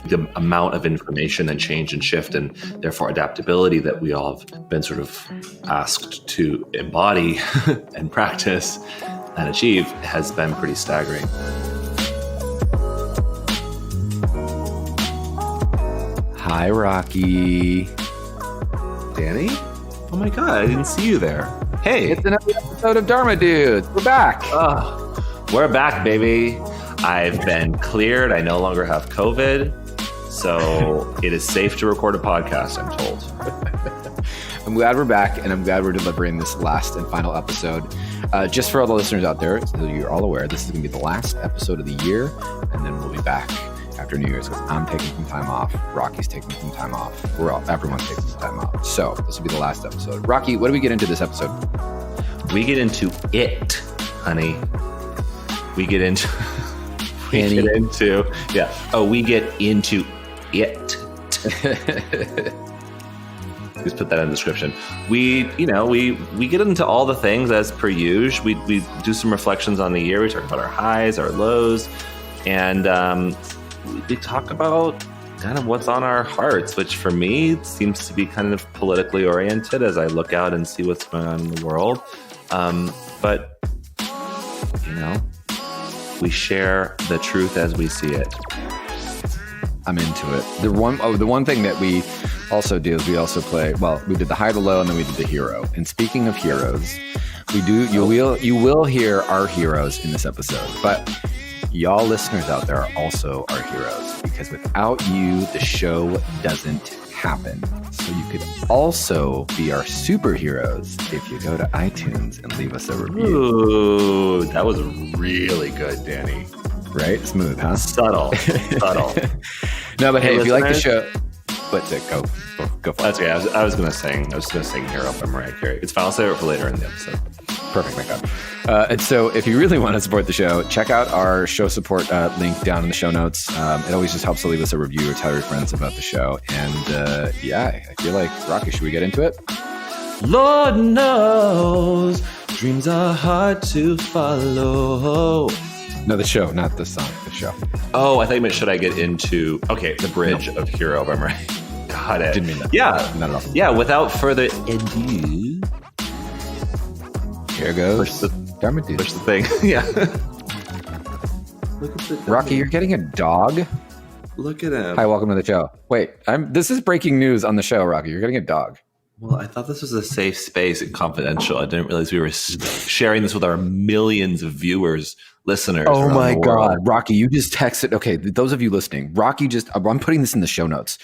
the amount of information and change and shift and therefore adaptability that we all have been sort of asked to embody and practice and achieve has been pretty staggering. Hi, Rocky. Danny? Oh my God, I didn't see you there. Hey. It's another episode of Dharma Dudes. We're back. We're back, baby. I've been cleared. I no longer have COVID. So it is safe to record a podcast, I'm told. I'm glad we're back, and I'm glad we're delivering this last and final episode. Just for all the listeners out there, so you're all aware, this is going to be the last episode of the year, and then we'll be back after New Year's because I'm taking some time off. Rocky's taking some time off. Everyone's taking some time off. So this will be the last episode. Rocky, what do we get into this episode? We get into it, honey. We get into it. Just put that in the description. We get into all the things as per usual. We do some reflections on the year. We talk about our highs, our lows, and we talk about kind of what's on our hearts, which for me seems to be kind of politically oriented as I look out and see what's going on in the world. But we share the truth as we see it. I'm into it. The one thing that we also do is we also play. Well, we did the high, the low, and then we did the hero. And speaking of heroes, you will hear our heroes in this episode, but y'all listeners out there are also our heroes because without you, the show doesn't happen. So you could also be our superheroes if you go to iTunes and leave us a review. Ooh, that was really good, Danny. Right? Smooth, huh? Subtle. No, but hey, if you like the show, what's it? Go for it. That's okay. I was going to sing Hero by Mariah Carey. It's fine. I'll save it for later in the episode. Perfect, my God. And so if you really want to support the show, check out our show support link down in the show notes. It always just helps to leave us a review or tell your friends about the show. And I feel like, Rocky, should we get into it? Lord knows dreams are hard to follow. No, the show, not the song, the show. Oh, I thought you meant should I get into, the bridge of Hero by Mariah. Got it. Didn't mean that. Yeah. Not at all. Yeah, without further ado. Here goes the Dharma Dudes. Push the thing. Yeah. Look at the Rocky, you're getting a dog? Look at him. Hi, welcome to the show. Wait, this is breaking news on the show, Rocky. You're getting a dog. Well, I thought this was a safe space and confidential. I didn't realize we were sharing this with our millions of viewers, listeners. Oh my God, Rocky, you just texted. Okay, those of you listening, Rocky I'm putting this in the show notes.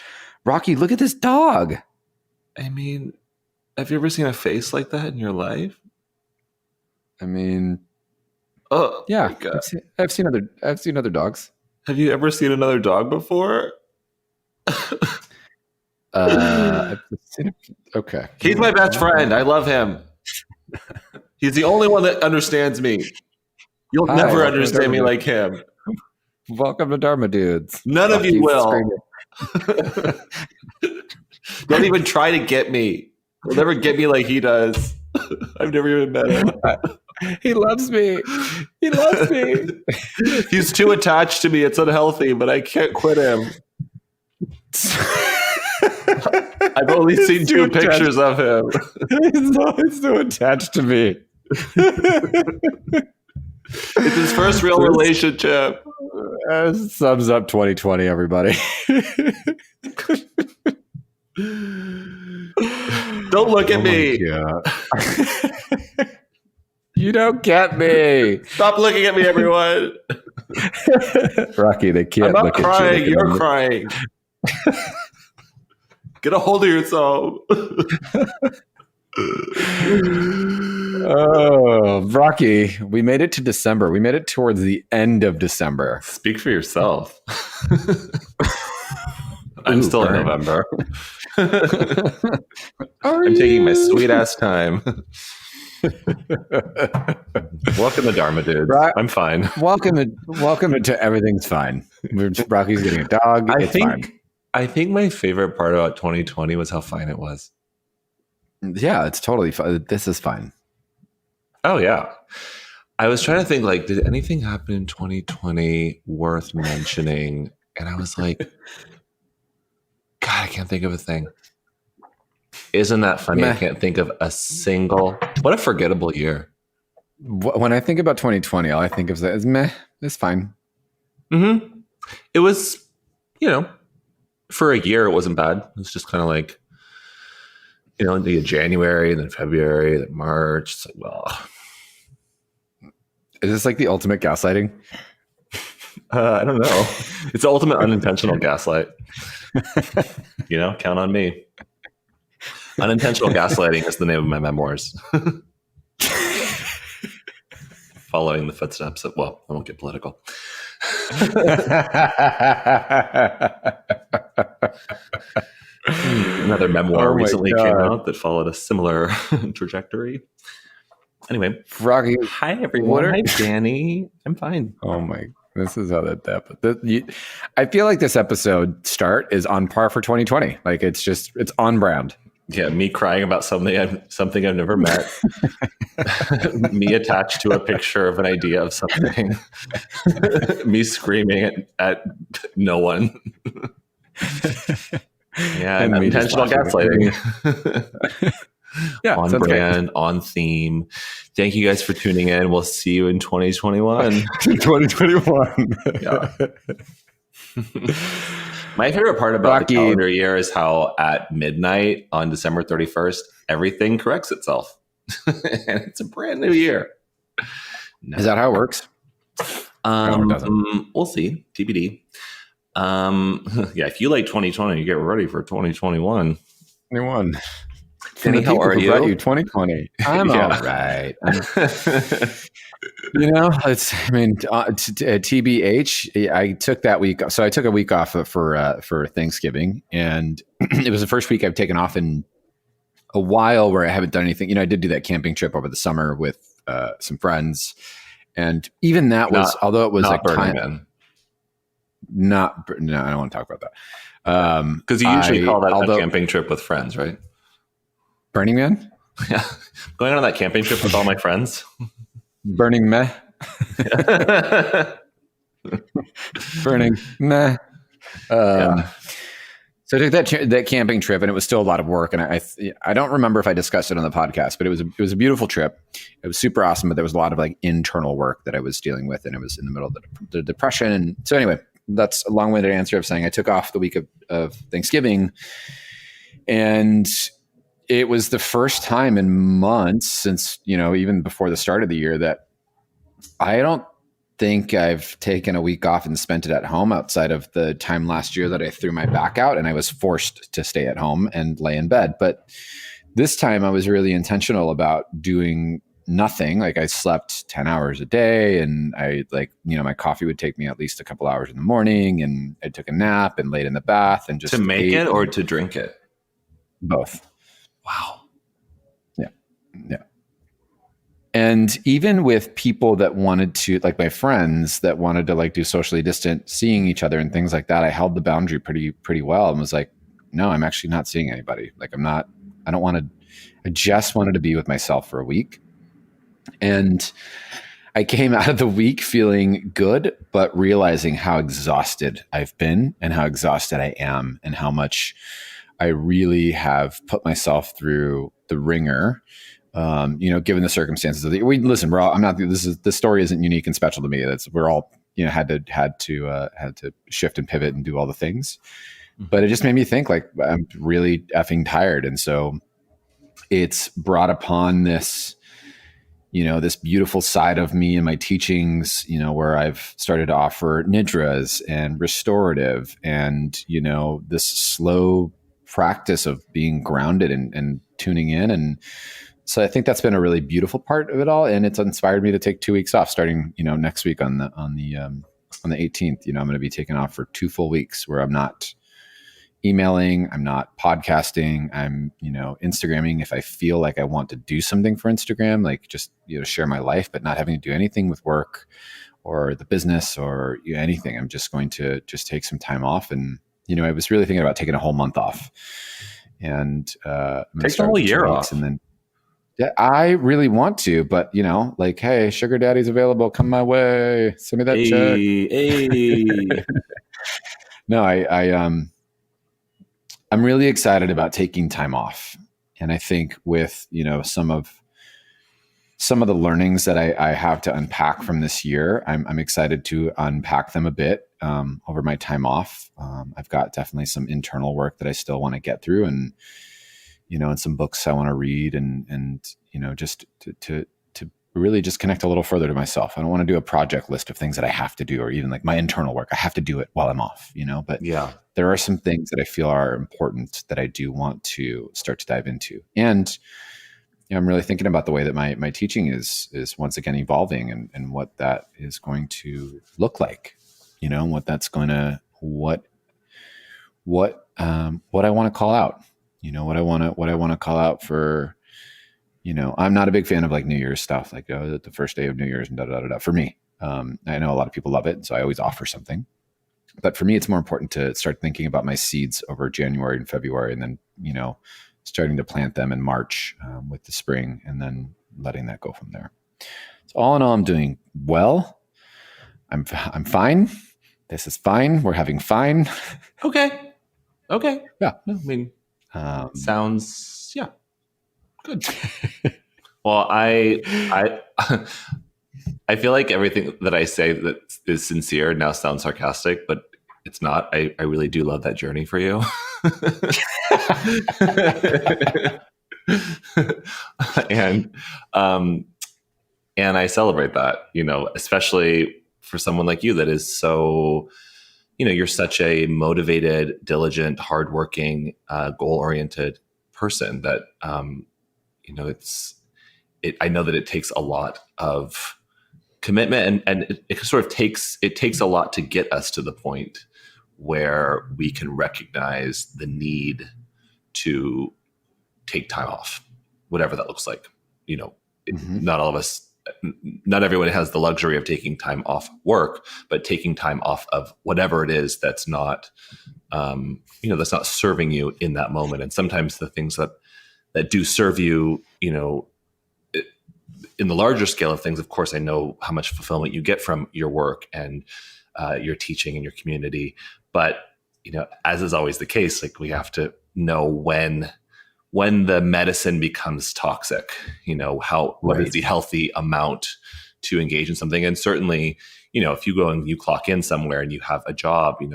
Rocky, look at this dog. I mean, have you ever seen a face like that in your life? I mean, yeah, I've seen other dogs. Have you ever seen another dog before? Okay. He's my best friend. I love him. He's the only one that understands me. You'll never understand me like him. Welcome to Dharma Dudes. None of you will. Don't even try to get me. You'll never get me like he does. I've never even met him. He loves me. He loves me. He's too attached to me. It's unhealthy, but I can't quit him. I've only seen two pictures of him. He's so attached to me. It's his first real relationship. Sums up 2020, everybody. Don't look at me. You don't get me. Stop looking at me, everyone. Rocky, they can't I'm not look crying. at you. You're crying. Get a hold of yourself. Oh, Rocky, we made it to December. We made it towards the end of December. Speak for yourself. I'm still in November. I'm taking my sweet ass time. Welcome to Dharma Dudes. I'm fine. Welcome to Everything's Fine. Rocky's getting a dog. I think my favorite part about 2020 was how fine it was. Yeah, it's totally fine. This is fine. Oh, yeah. I was trying to think, did anything happen in 2020 worth mentioning And I was like, God, I can't think of a thing. Isn't that funny? Meh. I can't think of a single. What a forgettable year. When I think about 2020, all I think of is meh. It's fine. Mm-hmm. It was, for a year, it wasn't bad. It was just kind of like, the January and then February, then March. It's like, well, is this like the ultimate gaslighting? I don't know. It's the ultimate unintentional gaslight. Count on me. Unintentional gaslighting is the name of my memoirs. Following the footsteps of, well, I won't get political. Another memoir recently came out that followed a similar trajectory. Anyway, Froggy, hi everyone. Hi Danny. I'm fine. Oh my, this is how that. I feel like this episode start is on par for 2020. Like it's on brand. Yeah, me crying about something I've never met. Me attached to a picture of an idea of something. Me screaming at no one. Yeah, and intentional gaslighting. Yeah, on brand, on theme. Thank you guys for tuning in. We'll see you in 2021. 2021. Yeah. My favorite part about the calendar year is how at midnight on December 31st, everything corrects itself. And it's a brand new year. No. Is that how it works? We'll see. TBD. Yeah, if you like 2020, you get ready for 2021. 21. Danny, how are you? 2020. I'm all right. TBH, I took that week. So I took a week off for Thanksgiving, and it was the first week I've taken off in a while where I haven't done anything. I did do that camping trip over the summer with some friends, and even that was, although it was like Burning Man. No, I don't want to talk about that. Because you usually call that a camping trip with friends, right? Burning Man? Yeah. Going on that camping trip with all my friends. Burning meh. Burning meh. Yeah. So I took that camping trip, and it was still a lot of work. And I don't remember if I discussed it on the podcast, but it was a beautiful trip. It was super awesome, but there was a lot of like internal work that I was dealing with, and it was in the middle of the depression. And so anyway, that's a long-winded answer of saying I took off the week of Thanksgiving, and it was the first time in months since, even before the start of the year, that I don't think I've taken a week off and spent it at home outside of the time last year that I threw my back out and I was forced to stay at home and lay in bed. But this time I was really intentional about doing nothing. Like I slept 10 hours a day, and I my coffee would take me at least a couple hours in the morning, and I took a nap and laid in the bath and just to make it or to drink it? Both. Wow. Yeah. And even with people that wanted to, like my friends that wanted to do socially distant seeing each other and things like that, I held the boundary pretty well and was like, no, I'm actually not seeing anybody. I just wanted to be with myself for a week. And I came out of the week feeling good, but realizing how exhausted I've been and how exhausted I am and how much I really have put myself through the ringer, given the circumstances of this story isn't unique and special to me. We're all, had to shift and pivot and do all the things, but it just made me think I'm really effing tired. And so it's brought upon this, this beautiful side of me and my teachings, where I've started to offer nidras and restorative and, this slow practice of being grounded and tuning in. And so I think that's been a really beautiful part of it all. And it's inspired me to take 2 weeks off starting, next week on the 18th. I'm going to be taking off for 2 full weeks where I'm not emailing, I'm not podcasting, I'm, Instagramming if I feel like I want to do something for Instagram, like just, share my life, but not having to do anything with work or the business or anything. I'm just going to just take some time off. And, I was really thinking about taking a whole month off, and take the whole year off. And then, yeah, I really want to, but hey, sugar daddy's available. Come my way. Send me that check. Hey. No, I'm really excited about taking time off. And I think with, some of the learnings that I have to unpack from this year, I'm excited to unpack them a bit over my time off. I've got definitely some internal work that I still want to get through, and and some books I want to read, and just to really just connect a little further to myself. I don't want to do a project list of things that I have to do, or even like my internal work. I have to do it while I'm off, but Yeah. there are some things that I feel are important that I do want to start to dive into. And I'm really thinking about the way that my teaching is once again evolving, and what that is going to look like, and what that's going to, what I want to call out, what I want to call out for, I'm not a big fan of like New Year's stuff, like the first day of New Year's and da da da da. For me, I know a lot of people love it, so I always offer something. But for me, it's more important to start thinking about my seeds over January and February, and then starting to plant them in March with the spring, and then letting that go from there. So all in all, I'm doing well. I'm fine. This is fine. We're having fine. Okay. Yeah. No, I mean, sounds good. Well, I feel like everything that I say that is sincere now sounds sarcastic, but it's not. I really do love that journey for you. and I celebrate that, especially for someone like you that is so, you're such a motivated, diligent, hardworking, goal-oriented person that, I know that it takes a lot of commitment, and it sort of takes a lot to get us to the point where we can recognize the need to take time off, whatever that looks like. Not all of us, not everyone has the luxury of taking time off work, but taking time off of whatever it is that's not, that's not serving you in that moment. And sometimes the things that do serve you, in the larger scale of things, of course, I know how much fulfillment you get from your work and your teaching and your community. But, as is always the case, like we have to know when the medicine becomes toxic, what is the healthy amount to engage in something. And certainly, if you go and you clock in somewhere and you have a job, if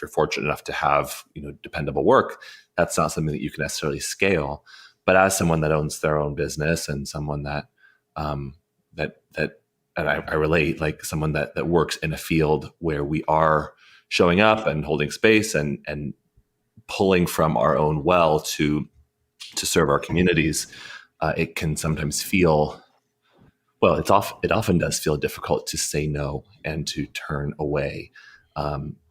you're fortunate enough to have, dependable work, that's not something that you can necessarily scale. But as someone that owns their own business, and someone that and I relate, like someone that works in a field where we are showing up and holding space and pulling from our own well to serve our communities, it can sometimes feel, well, it often does feel difficult to say no and to turn away,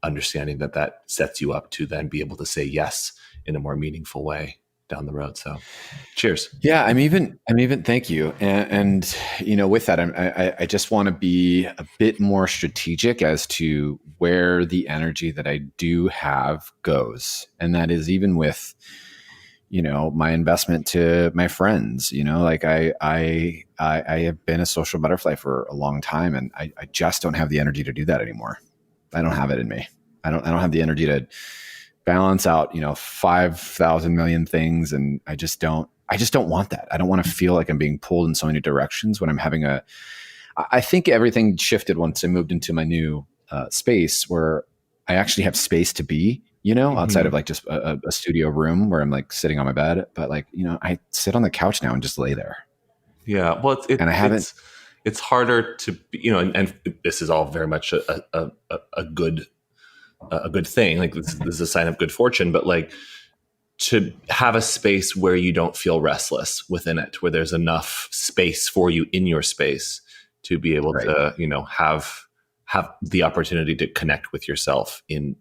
understanding that sets you up to then be able to say yes in a more meaningful way down the road. So cheers. Yeah. I'm even thank you. And with that, I just want to be a bit more strategic as to where the energy that I do have goes. And that is even with, my investment to my friends, like I have been a social butterfly for a long time, and I just don't have the energy to do that anymore. I don't have it in me. I don't have the energy to balance out, 5,000 million things. And I just don't want that. I don't want to feel like I'm being pulled in so many directions when I'm having I think everything shifted once I moved into my new space, where I actually have space to be, outside of like just a studio room where I'm like sitting on my bed. But like, I sit on the couch now and just lay there. Yeah. Well, it's harder to, and this is all very much a good thing. Like this is a sign of good fortune, but like to have a space where you don't feel restless within it, where there's enough space for you in your space to be able to, have the opportunity to connect with yourself in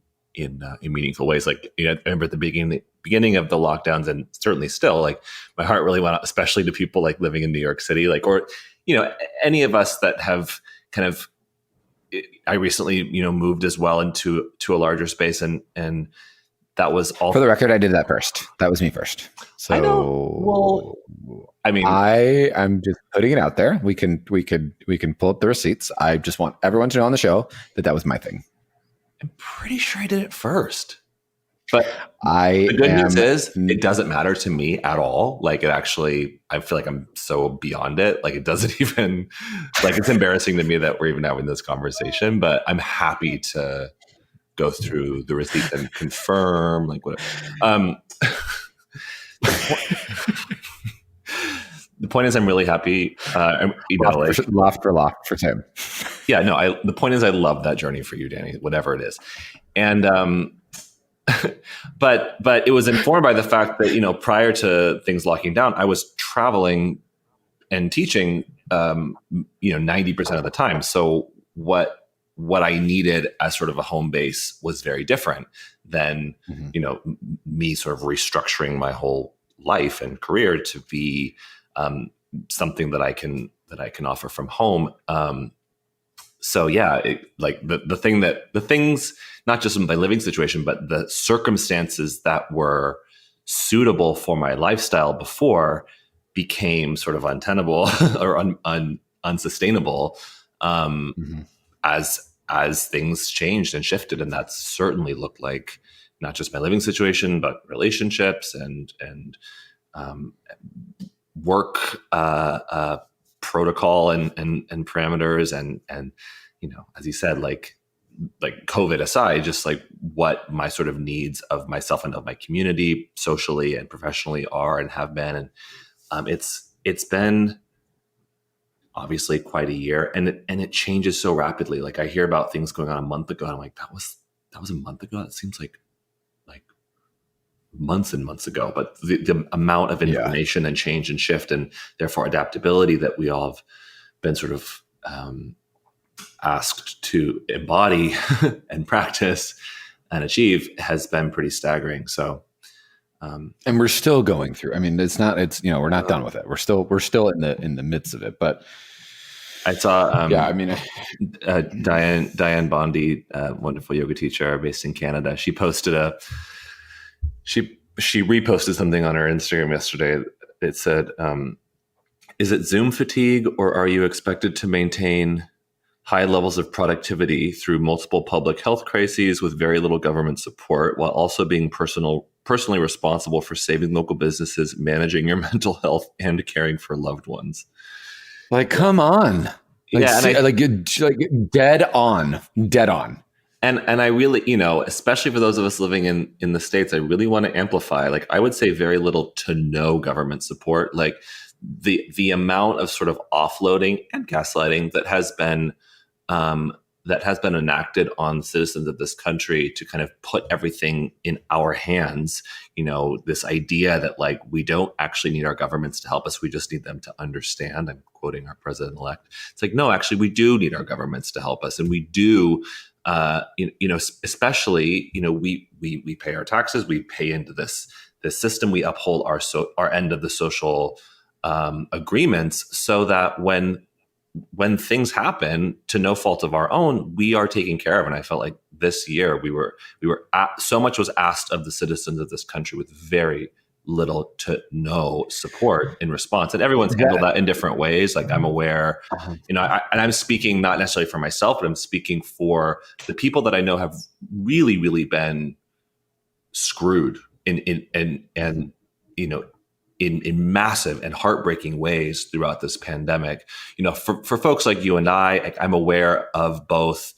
meaningful ways. Like, I remember at the beginning of the lockdowns, and certainly still, like my heart really went out, especially to people like living in New York City, like, or, any of us that have kind of, I recently, moved as well into a larger space, and that was all. For the record, I did that first. That was me first. So, I know. Well, I mean, I'm just putting it out there. We can pull up the receipts. I just want everyone to know on the show that was my thing. I'm pretty sure I did it first. But the good news is it doesn't matter to me at all. Like it actually, I feel like I'm so beyond it. Like it doesn't even, like it's embarrassing to me that we're even having this conversation, but I'm happy to go through the receipts and confirm like whatever. The point is I'm really happy. Loft for Tim. Yeah, no, the point is I love that journey for you, Danny, whatever it is. And, but it was informed by the fact that, prior to things locking down, I was traveling and teaching, 90% of the time. So what I needed as sort of a home base was very different than, me sort of restructuring my whole life and career to be something that I can offer from home. So yeah, the things, not just in my living situation, but the circumstances that were suitable for my lifestyle before became sort of untenable or unsustainable as things changed and shifted. And that certainly looked like not just my living situation, but relationships and work protocol and parameters and as you said, like COVID aside, just like what my sort of needs of myself and of my community socially and professionally are and have been. And it's been obviously quite a year, and it changes so rapidly. Like I hear about things going on a month ago, and I'm like, that was a month ago. It seems like months and months ago. But the amount of information and change and shift, and therefore adaptability that we all have been sort of asked to embody and practice and achieve has been pretty staggering. So. And we're still going through. I mean, we're not done with it. We're still in the midst of it. But I saw, Diane Bondi, wonderful yoga teacher based in Canada. She posted she reposted something on her Instagram yesterday. It said, "Is it Zoom fatigue, or are you expected to maintain high levels of productivity through multiple public health crises with very little government support, while also being personally responsible for saving local businesses, managing your mental health, and caring for loved ones?" Like, come on. Dead on. And I really, especially for those of us living in the States, I really want to amplify, like I would say very little to no government support. Like the amount of sort of offloading and gaslighting that has been enacted on citizens of this country to kind of put everything in our hands. This idea that like we don't actually need our governments to help us, we just need them to understand. I'm quoting our president-elect. It's like, no, actually we do need our governments to help us, and we do. Especially, we pay our taxes, we pay into this system, we uphold our end of the social agreements, so that when things happen to no fault of our own, we are taken care of. And I felt like this year we were so much was asked of the citizens of this country with very little to no support in response. And everyone's handled that in different ways. Like I'm aware, and I'm speaking not necessarily for myself, but I'm speaking for the people that I know have really, really been screwed in massive and heartbreaking ways throughout this pandemic. For folks like you and I'm aware of both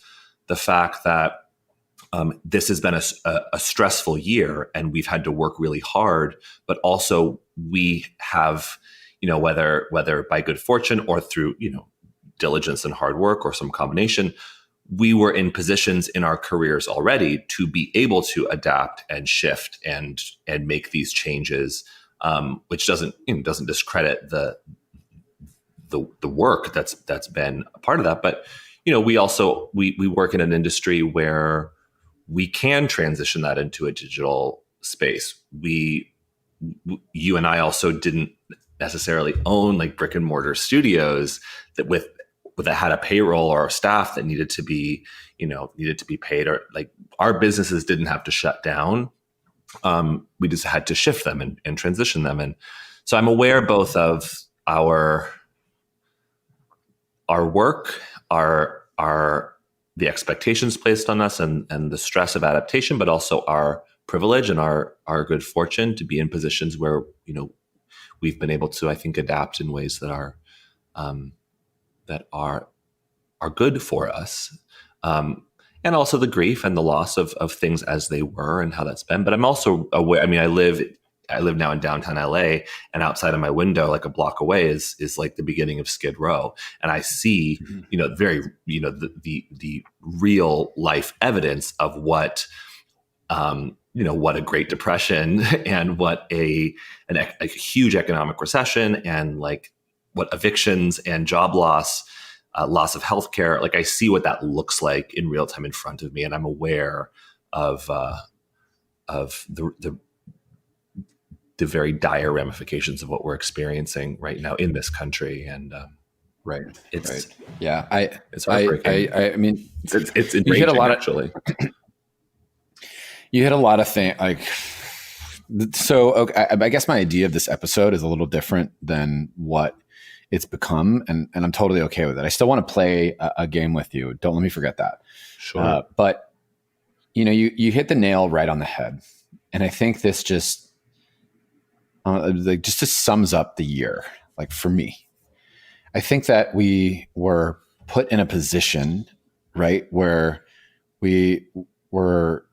the fact that this has been a stressful year, and we've had to work really hard, but also we have, whether by good fortune or through, diligence and hard work or some combination, we were in positions in our careers already to be able to adapt and shift and make these changes, which doesn't discredit the work that's been a part of that. But, we also, we work in an industry where we can transition that into a digital space. You and I also didn't necessarily own like brick and mortar studios that had a payroll or a staff that needed to be paid, or like our businesses didn't have to shut down. We just had to shift them and transition them. And so I'm aware both of our work, our the expectations placed on us and the stress of adaptation, but also our privilege and our good fortune to be in positions where, we've been able to, I think, adapt in ways that are good for us. And also the grief and the loss of things as they were and how that's been. But I'm also aware, I live now in downtown LA, and outside of my window, like a block away is like the beginning of Skid Row. And I see, the real life evidence of what, what a Great Depression and what a huge economic recession and like what evictions and job loss, loss of healthcare. Like I see what that looks like in real time in front of me, and I'm aware of the very dire ramifications of what we're experiencing right now in this country. And right. Yeah, it's heartbreaking. I mean, it's you hit a lot actually. You hit a lot of things. Like, so okay, I guess my idea of this episode is a little different than what it's become, and I'm totally okay with it. I still want to play a game with you. Don't let me forget that. Sure. But you hit the nail right on the head, and I think this just sums up the year. Like for me, I think that we were put in a position, right, where we were,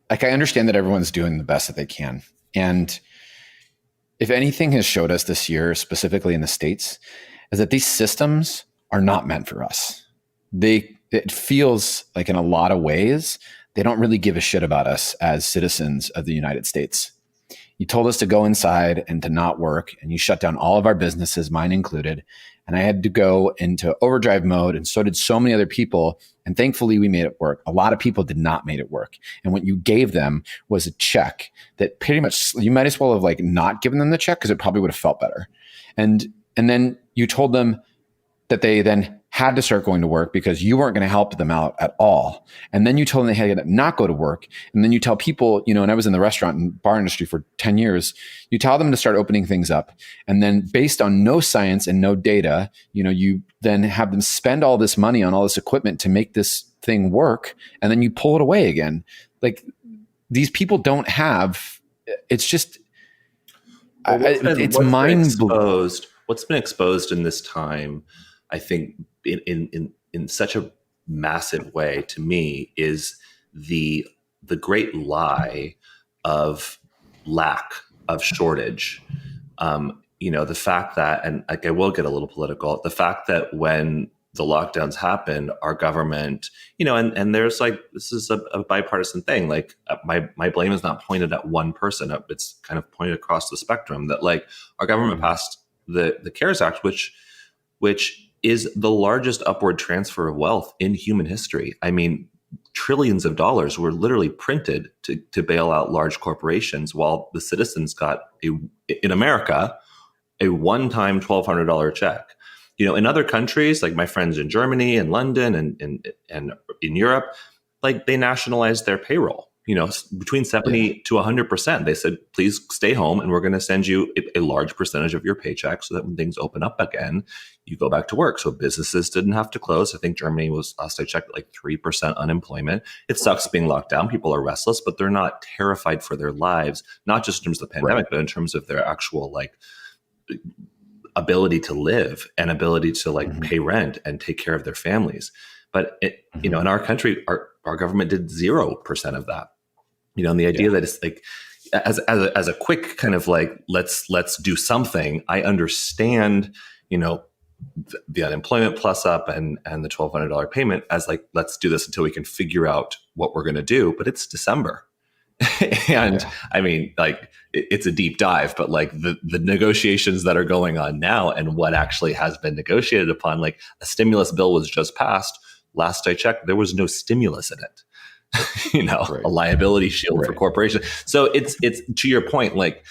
like I understand that everyone's doing the best that they can, and if anything has showed us this year, specifically in the States, is that these systems are not meant for us. It feels like in a lot of ways, they don't really give a shit about us as citizens of the United States. You told us to go inside and to not work, and you shut down all of our businesses, mine included. And I had to go into overdrive mode, and so did so many other people. And thankfully, we made it work. A lot of people did not make it work. And what you gave them was a check that pretty much, you might as well have like not given them the check, because it probably would have felt better. And then you told them that they then had to start going to work because you weren't going to help them out at all. And then you told them they had to not go to work. And then you tell people, and I was in the restaurant and bar industry for 10 years, you tell them to start opening things up. And then based on no science and no data, you then have them spend all this money on all this equipment to make this thing work. And then you pull it away again. Like these people don't have, it's just, it's mind-blowing. What's been exposed in this time, I think, in such a massive way to me, is the great lie of lack, of shortage. The fact that, and like I will get a little political, the fact that when the lockdowns happened, our government, and there's like, this is a bipartisan thing. Like my blame is not pointed at one person. It's kind of pointed across the spectrum that like our government passed the CARES Act, which is the largest upward transfer of wealth in human history. I mean, trillions of dollars were literally printed to bail out large corporations, while the citizens got in America, a one-time $1,200 check. In other countries, like my friends in Germany and London and in Europe, like they nationalized their payroll. Between 70 to 100%. They said, please stay home, and we're going to send you a large percentage of your paycheck so that when things open up again, you go back to work. So businesses didn't have to close. I think Germany was, last I checked, like 3% unemployment. It sucks being locked down. People are restless, but they're not terrified for their lives, not just in terms of the pandemic, but in terms of their actual like ability to live and ability to like pay rent and take care of their families. But in our country, our government did 0% of that. And the idea that it's like, as a quick kind of like, let's do something. I understand, the unemployment plus up and the $1,200 payment as like, let's do this until we can figure out what we're going to do. But it's December. And I mean, like it's a deep dive, but like the negotiations that are going on now and what actually has been negotiated upon, like a stimulus bill was just passed. Last I checked, there was no stimulus in it. A liability shield for corporations. So it's to your point, like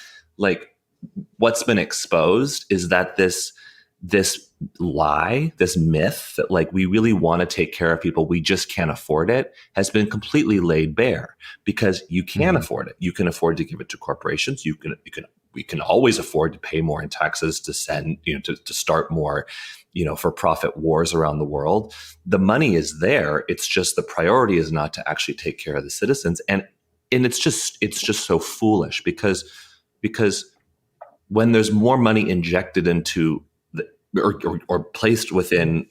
what's been exposed is that this lie, this myth that like we really want to take care of people, we just can't afford it, has been completely laid bare, because you can afford it. You can afford to give it to corporations. We can always afford to pay more in taxes, to send, to start more, for profit wars around the world. The money is there. It's just the priority is not to actually take care of the citizens. And it's just so foolish because when there's more money injected into or placed within,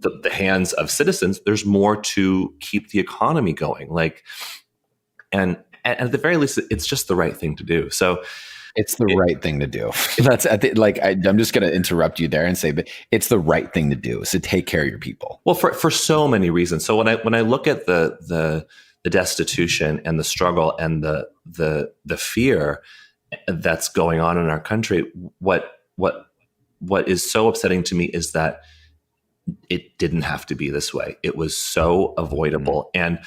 the hands of citizens, there's more to keep the economy going. And at the very least, it's just the right thing to do. So it's the right thing to do. That's I'm just going to interrupt you there and say that it's the right thing to do is to take care of your people. Well, for so many reasons. So when I look at the destitution and the struggle and the fear that's going on in our country, what is so upsetting to me is that it didn't have to be this way. It was so avoidable. And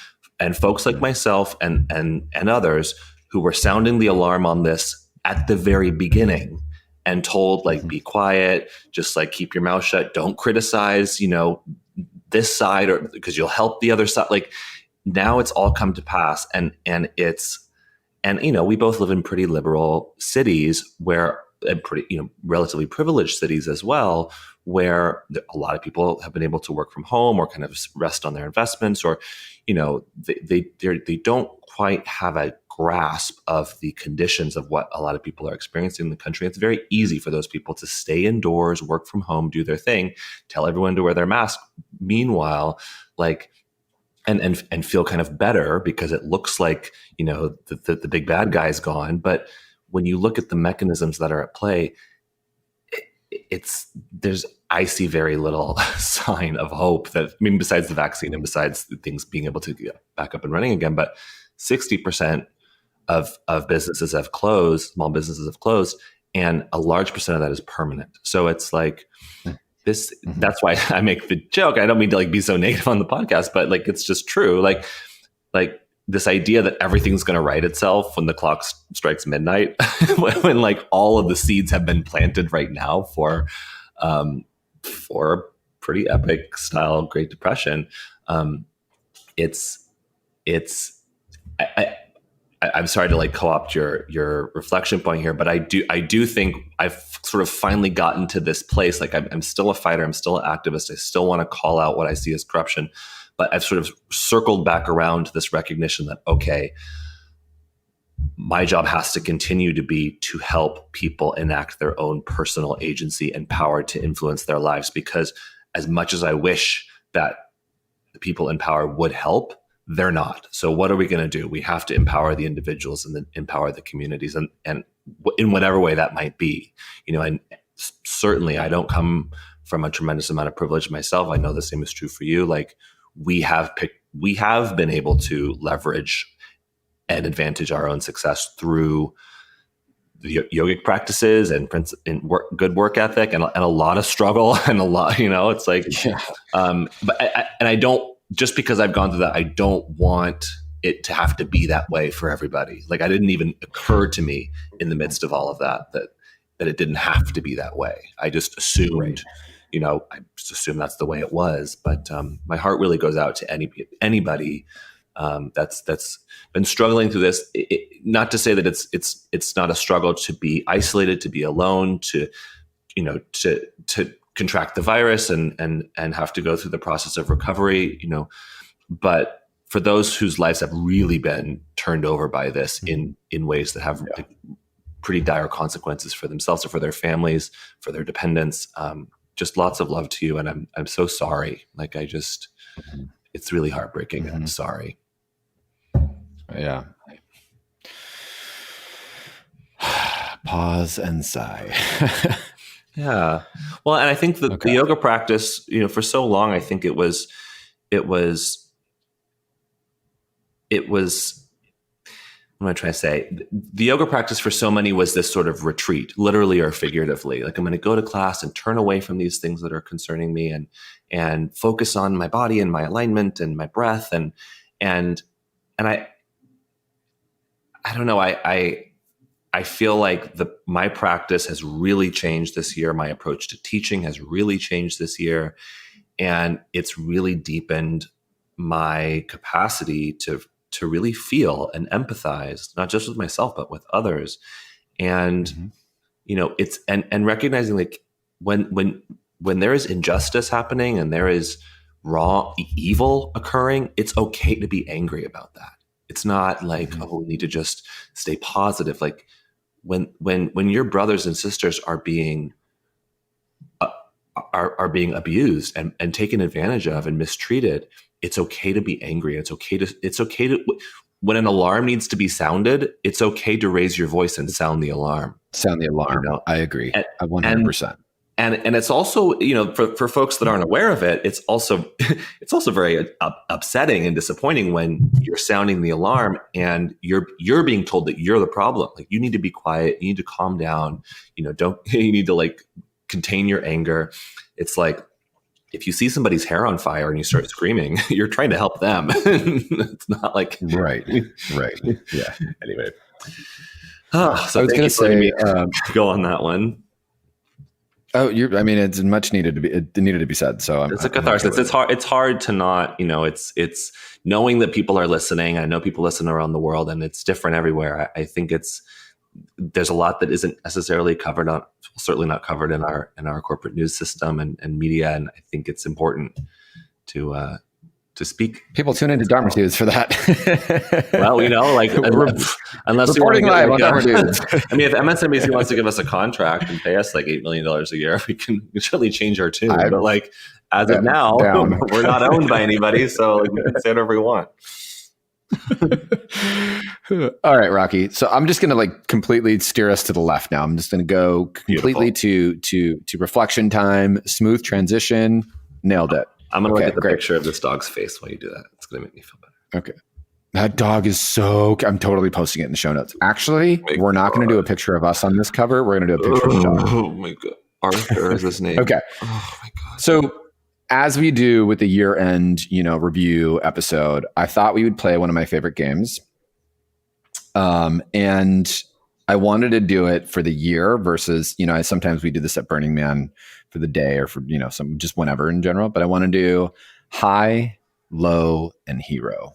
folks like myself and others who were sounding the alarm on this at the very beginning and told, be quiet, just keep your mouth shut, don't criticize, this side, or because you'll help the other side. Now it's all come to pass. And we both live in pretty liberal cities and pretty, relatively privileged cities as well, where a lot of people have been able to work from home or kind of rest on their investments, or, they don't quite have a grasp of the conditions of what a lot of people are experiencing in the country. It's very easy for those people to stay indoors, work from home, do their thing, tell everyone to wear their mask. Meanwhile, and feel kind of better because it looks like, the big bad guy's gone. But when you look at the mechanisms that are at play, I see very little sign of hope besides the vaccine and besides things being able to get back up and running again. But 60% of businesses have closed, small businesses have closed, and a large percent of that is permanent. So it's this, that's why I make the joke. I don't mean to be so negative on the podcast, but it's just true. This idea that everything's going to right itself when the clock strikes midnight, when all of the seeds have been planted right now for pretty epic style Great Depression. I'm sorry to co-opt your reflection point here, but I do think I've sort of finally gotten to this place. I'm still a fighter. I'm still an activist. I still want to call out what I see as corruption, but I've sort of circled back around to this recognition that, okay, my job has to continue to be to help people enact their own personal agency and power to influence their lives. Because as much as I wish that the people in power would help, they're not. So what are we going to do? We have to empower the individuals and then empower the communities, and in whatever way that might be, and certainly I don't come from a tremendous amount of privilege myself. I know the same is true for you. We have been able to leverage and advantage our own success through the yogic practices and good work ethic and a lot of struggle and a lot, it's but I don't, just because I've gone through that, I don't want it to have to be that way for everybody. I didn't even occur to me in the midst of all of that it didn't have to be that way. I just assumed, I just assumed that's the way it was. But my heart really goes out to anybody that's been struggling through this. Not to say that it's not a struggle to be isolated, to be alone, to contract the virus and have to go through the process of recovery, but for those whose lives have really been turned over by this in ways that have pretty dire consequences for themselves or for their families, for their dependents, just lots of love to you. And I'm so sorry. It's really heartbreaking. I'm sorry. Yeah. Pause and sigh. Yeah. Well, and I think the yoga practice, for so long, I think it was, what am I trying to say? The yoga practice for so many was this sort of retreat, literally or figuratively. I'm going to go to class and turn away from these things that are concerning me and focus on my body and my alignment and my breath. And I don't know. I feel like my practice has really changed this year. My approach to teaching has really changed this year. And it's really deepened my capacity to really feel and empathize, not just with myself, but with others. And, it's, and recognizing when there is injustice happening and there is wrong, evil occurring, it's okay to be angry about that. It's not like, oh, we need to just stay positive. Like when your brothers and sisters are being abused and taken advantage of and mistreated, it's okay to be angry. It's okay to when an alarm needs to be sounded, it's okay to raise your voice and sound the alarm. Sound the alarm. You know? I agree. 100%. And it's also, for folks that aren't aware of it, it's also very upsetting and disappointing when you're sounding the alarm and you're being told that you're the problem. Like, you need to be quiet, you need to calm down, you need to like contain your anger. It's like, if you see somebody's hair on fire and you start screaming, you're trying to help them. It's not like right. Yeah. Anyway, so I was going to say, go on that one. Oh, it's much needed to be. It needed to be said. So it's a catharsis. It's hard to not. It's knowing that people are listening. I know people listen around the world, and it's different everywhere. I think there's a lot that isn't necessarily covered on, certainly not covered in our corporate news system and media. And I think it's important to speak. People tune into Dharma Dudes for that. Well, unless reporting live on Dharma Dudes. I mean, if MSNBC wants to give us a contract and pay us like $8 million a year, we can certainly change our tune. But like, as of now, we're not owned by anybody, so like, we can say whatever we want. All right, Rocky. So I'm just going to like completely steer us to the left now. I'm just going to go completely to reflection time, smooth transition. Nailed it. I'm going to look at the picture of this dog's face while you do that. It's going to make me feel better. Okay. That dog is I'm totally posting it in the show notes. Actually, we're not going to do a picture of us on this cover. We're going to do a picture of the dog. Oh my God. Arthur is his name. Okay. Oh my God. So as we do with the year-end, review episode, I thought we would play one of my favorite games. And I wanted to do it for the year versus, sometimes we do this at Burning Man for the day or for, some just whenever in general, but I want to do high, low, and hero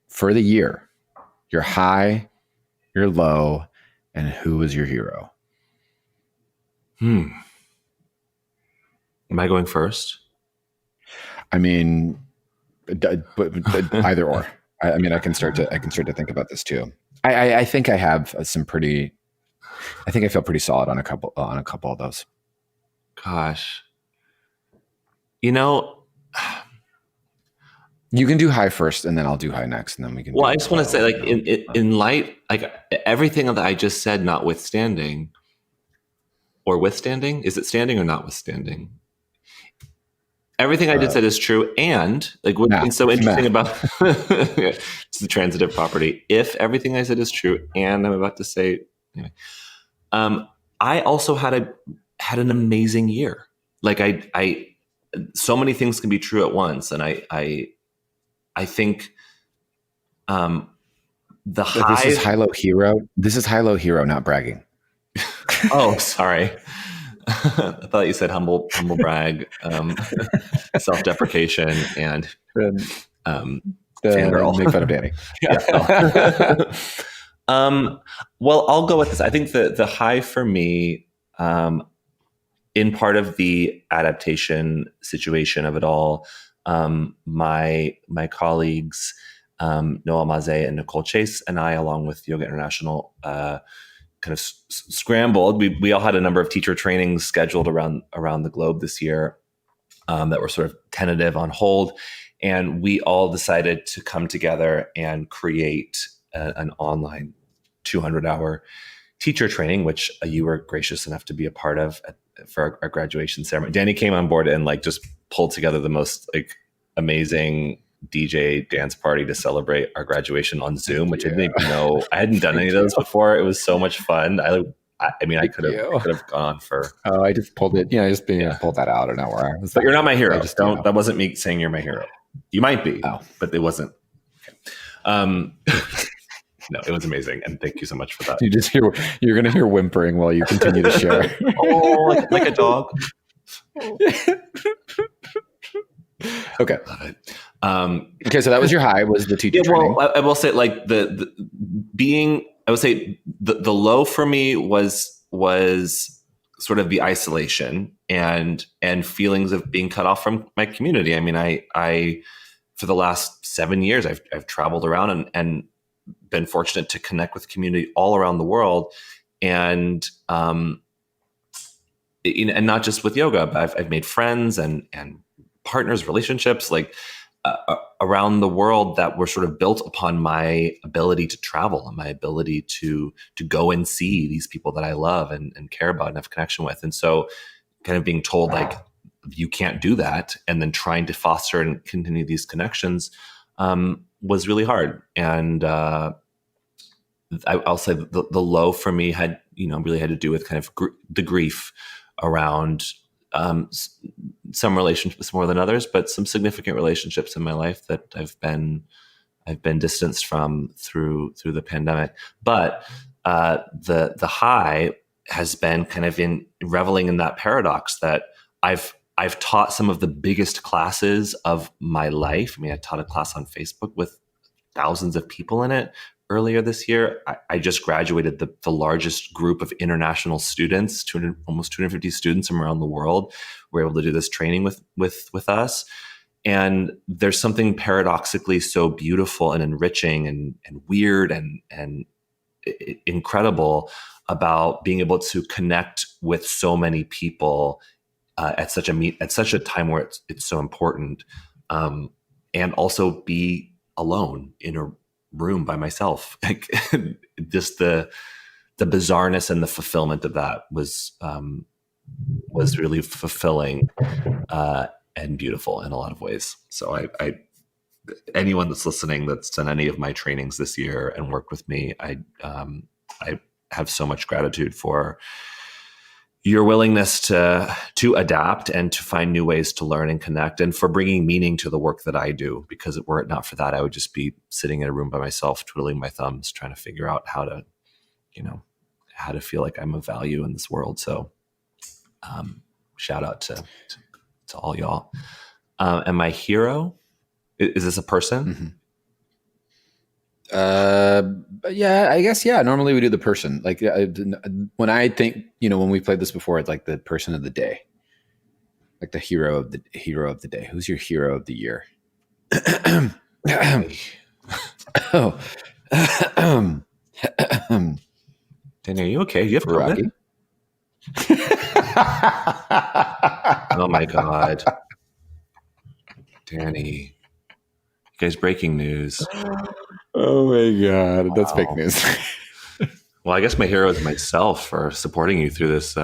for the year. Your high, your low, and who is your hero? Am I going first? I mean, either or. I can start to think about this too. I think I have I feel pretty solid on a couple of those. Gosh, you can do high first, and then I'll do high next, and then we can. Well, I just want to say, like, in light, like everything that I just said, notwithstanding, or withstanding, is it standing or notwithstanding? Everything I just said is true, and like what's so interesting about it's the transitive property. If everything I said is true, and I'm about to say, anyway, I also had an amazing year. Like I so many things can be true at once, and I think the high. This is high-low hero. This is high-low hero, not bragging. Oh, sorry. I thought you said humble brag, self-deprecation, and fangirl. Make fun of Danny. Yeah. Well, I'll go with this. I think the high for me, in part of the adaptation situation of it all, my colleagues, Noah Maze and Nicole Chase, and I, along with Yoga International, kind of scrambled. We all had a number of teacher trainings scheduled around the globe this year that were sort of tentative on hold. And we all decided to come together and create an online 200-hour teacher training, which you were gracious enough to be a part of for our graduation ceremony. Danny came on board and like just pulled together the most like amazing DJ dance party to celebrate our graduation on Zoom, which I didn't even know. I hadn't done any of those before. It was so much fun. I could have gone on for. Oh, I just pulled it. I just pulled that out of nowhere. But you're not my hero. That wasn't me saying you're my hero. You might be, but it wasn't. Okay. No, it was amazing, and thank you so much for that. You're going to hear whimpering while you continue to share. Oh, like a dog. Okay. Love it. Okay, so that was your high. Was the teacher training? Well, I will say, like the low for me was sort of the isolation and feelings of being cut off from my community. I mean, I for the last 7 years, I've traveled around and been fortunate to connect with community all around the world, and and not just with yoga, but I've made friends and partners, relationships like around the world that were sort of built upon my ability to travel and my ability to go and see these people that I love and care about and have connection with. And so kind of being told like, you can't do that, and then trying to foster and continue these connections was really hard. And I'll say the low for me had, really had to do with kind of the grief around some relationships more than others, but some significant relationships in my life that I've been distanced from through the pandemic. But the high has been kind of in reveling in that paradox that I've taught some of the biggest classes of my life. I mean, I taught a class on Facebook with thousands of people in it earlier this year. I just graduated the largest group of international students, almost 250 students from around the world were able to do this training with us. And there's something paradoxically so beautiful and enriching and weird and incredible about being able to connect with so many people at such a time where it's so important, and also be alone in a room by myself. Like, just the bizarreness and the fulfillment of that was really fulfilling and beautiful in a lot of ways. So I anyone that's listening that's done any of my trainings this year and worked with me, I have so much gratitude for your willingness to adapt and to find new ways to learn and connect, and for bringing meaning to the work that I do. Because were it not for that, I would just be sitting in a room by myself, twiddling my thumbs, trying to figure out how to feel like I'm of value in this world. So shout out to all y'all. And my hero, is this a person? Mm-hmm. Yeah, I guess. Yeah. Normally we do the person. Like when I think, when we played this before, it's like the person of the day, like the hero of the day. Who's your hero of the year? Oh, Danny, are you okay? You have COVID? Oh my God, Danny. You guys, breaking news. Oh my God, that's fake news. Well, I guess my hero is myself for supporting you through this.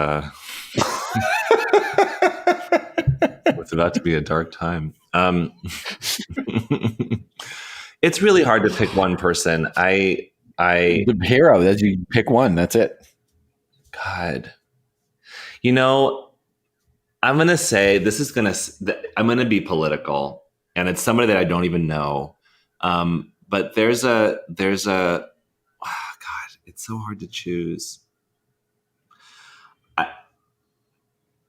It's about to be a dark time. It's really hard to pick one person. The hero, that you pick one. That's it. God, I'm gonna say I'm gonna be political, and it's somebody that I don't even know. But there's a God, it's so hard to choose.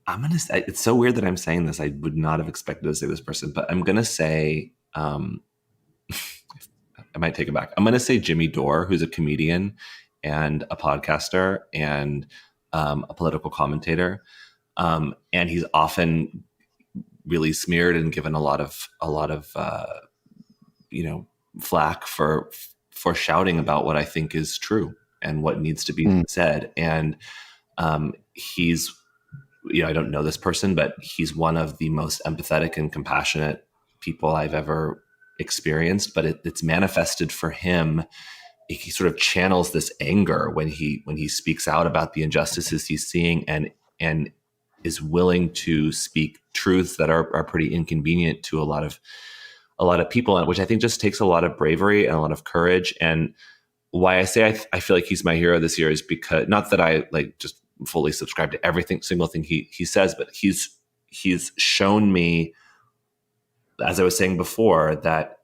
I'm going to say, it's so weird that I'm saying this. I would not have expected to say this person, but I'm going to say, I might take it back. I'm going to say Jimmy Dore, who's a comedian and a podcaster and a political commentator. And he's often really smeared and given a lot of flack for shouting about what I think is true and what needs to be said. And he's, I don't know this person, but he's one of the most empathetic and compassionate people I've ever experienced. But it's manifested for him. He sort of channels this anger when he speaks out about the injustices he's seeing and is willing to speak truths that are pretty inconvenient to a lot of people, which I think just takes a lot of bravery and a lot of courage. And why I say I feel like he's my hero this year is because, not that I like just fully subscribe to single thing he says, but he's shown me, as I was saying before, that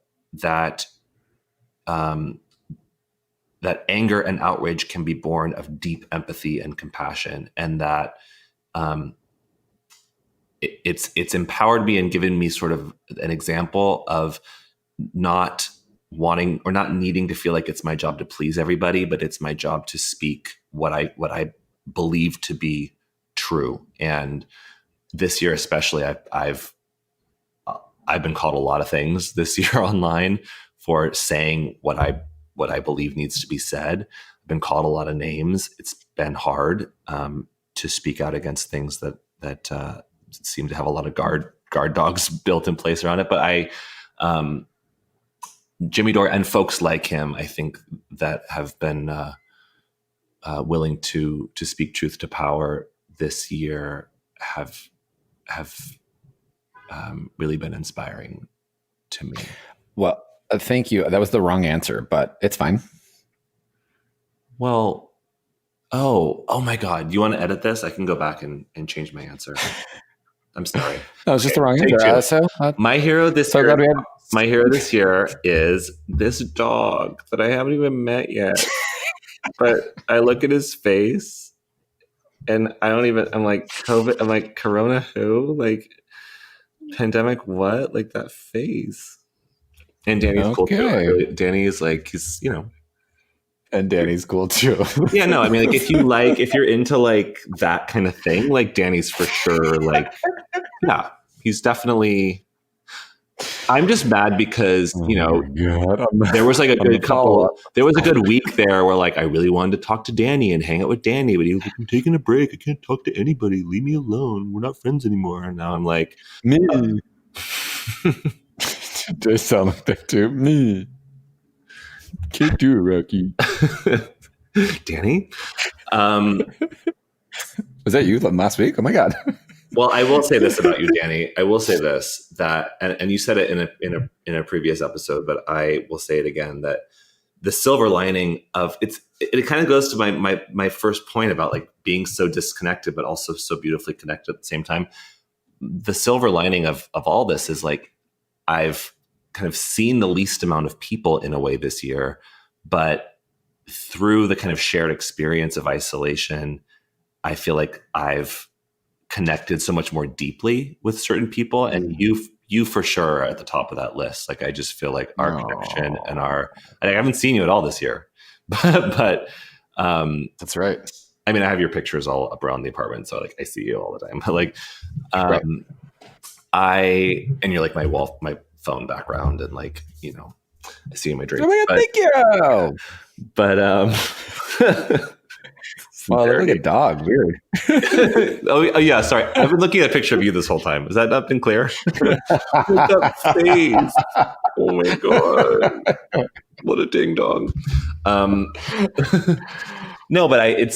anger and outrage can be born of deep empathy and compassion, and that it's empowered me and given me sort of an example of not wanting or not needing to feel like it's my job to please everybody, but it's my job to speak what I believe to be true. And this year, especially, I've been called a lot of things this year online for saying what I believe needs to be said. I've been called a lot of names. It's been hard to speak out against things that seem to have a lot of guard dogs built in place around it. But Jimmy Dore and folks like him, I think, that have been willing to speak truth to power this year have really been inspiring to me. Well, thank you. That was the wrong answer, but it's fine. Well, oh my God. You want to edit this? I can go back and change my answer. I'm sorry. That was just the wrong answer. My hero this year is this dog that I haven't even met yet. But I look at his face and I'm like, COVID, I'm like, Corona who? Like, pandemic what? Like, that face. And Danny's cool too. Danny's like, he's, and Danny's cool too. Yeah, no, I mean, like, if you're into like that kind of thing, like Danny's for sure. Like, yeah, he's definitely. I'm just mad because there was like a good there was a good week there where like I really wanted to talk to Danny and hang out with Danny, but he was like, I'm taking a break. I can't talk to anybody. Leave me alone. We're not friends anymore. And now I'm like, me. They sound like that too. Me. Can't do it, Rocky. Danny? Was that you last week? Oh my God. Well, I will say this about you, Danny. I will say this, that, and you said it in a previous episode, but I will say it again, that the silver lining of it kind of goes to my first point about like being so disconnected, but also so beautifully connected at the same time. The silver lining of all this is like, I've kind of seen the least amount of people in a way this year, but through the kind of shared experience of isolation, I feel like I've connected so much more deeply with certain people, and you for sure are at the top of that list. Like, I just feel like our connection and I haven't seen you at all this year, but that's right. I mean, I have your pictures all up around the apartment, so like I see you all the time. But like, right. And you're like my phone background, and like, I see you in my dreams. Oh my God, thank you. But wow, look like a dog. Weird. oh yeah, sorry. I've been looking at a picture of you this whole time. Has that not been clear? Look at that face. Oh my God. What a ding dong. No, but I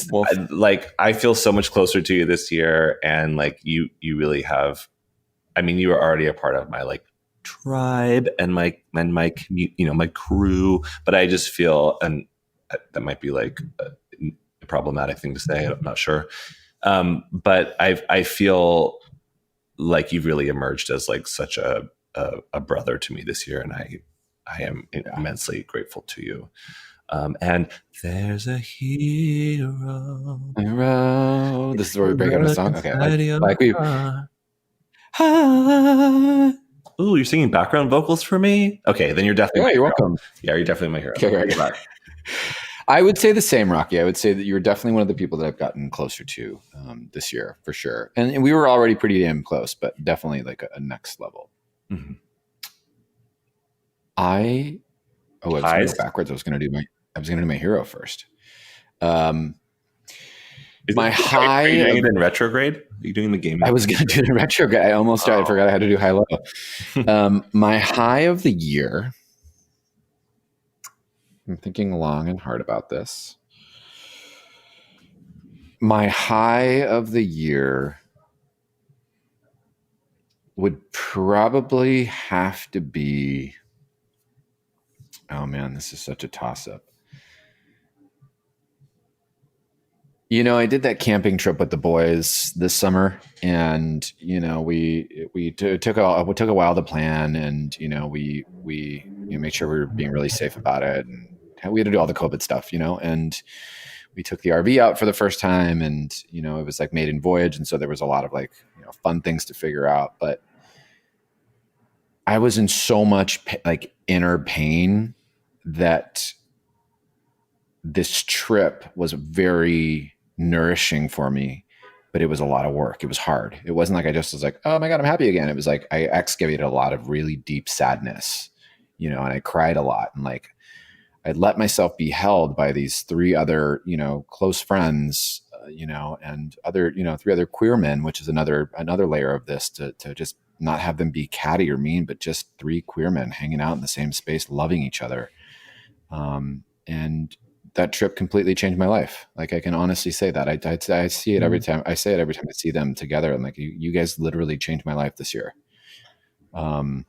feel so much closer to you this year, and like you really have. I mean, you were already a part of my like tribe and my my crew, but I just feel, and that might be like a problematic thing to say, I'm not sure, but I feel like you've really emerged as like such a brother to me this year, and I am immensely grateful to you. And there's a hero. This is where we break out a song. Okay, like we. Ooh, you're singing background vocals for me? Okay, then you're definitely. Yeah, you're welcome. Yeah, you're definitely my hero. Okay, right. I would say the same, Rocky. I would say that you're definitely one of the people that I've gotten closer to this year, for sure. And we were already pretty damn close, but definitely like a next level. Mm-hmm. I was going to go backwards. I was going to do my hero first. My high. Are you doing it in retrograde? Are you doing the game? I was going to do it in retrograde. I almost I forgot I had to do high-low. My high of the year. I'm thinking long and hard about this. My high of the year would probably have to be. Oh man, this is such a toss-up. I did that camping trip with the boys this summer, and we took a while to plan, and we made sure we were being really safe about it, and we had to do all the COVID stuff, and we took the RV out for the first time, and it was like maiden voyage, and so there was a lot of like fun things to figure out, but I was in so much like inner pain that this trip was very nourishing for me, but it was a lot of work. It was hard. It wasn't like I just was like, oh my God, I'm happy again. It was like I excavated a lot of really deep sadness, you know, and I cried a lot. And like I let myself be held by these three other, you know, close friends, you know, and other, you know, three other queer men, which is another layer of this, to just not have them be catty or mean, but just three queer men hanging out in the same space, loving each other. And that trip completely changed my life. Like I can honestly say that. I see it every time. I say it every time I see them together. I'm like, you guys literally changed my life this year. And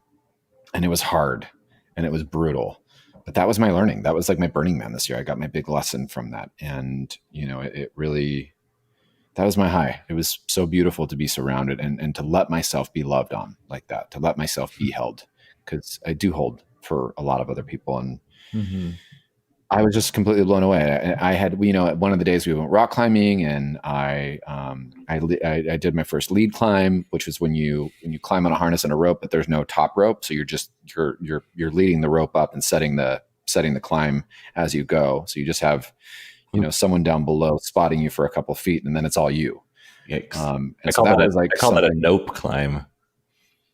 it was hard and it was brutal, but that was my learning. That was like my Burning Man this year. I got my big lesson from that. And, you know, it really, that was my high. It was so beautiful to be surrounded and to let myself be loved on like that, to let myself be held, because I do hold for a lot of other people. And I was just completely blown away. I had, you know, one of the days we went rock climbing, and I did my first lead climb, which was when you climb on a harness and a rope, but there's no top rope, so you're leading the rope up and setting the climb as you go. So you just have, you know, someone down below spotting you for a couple feet, and then it's all you. Yikes. I call that a nope climb.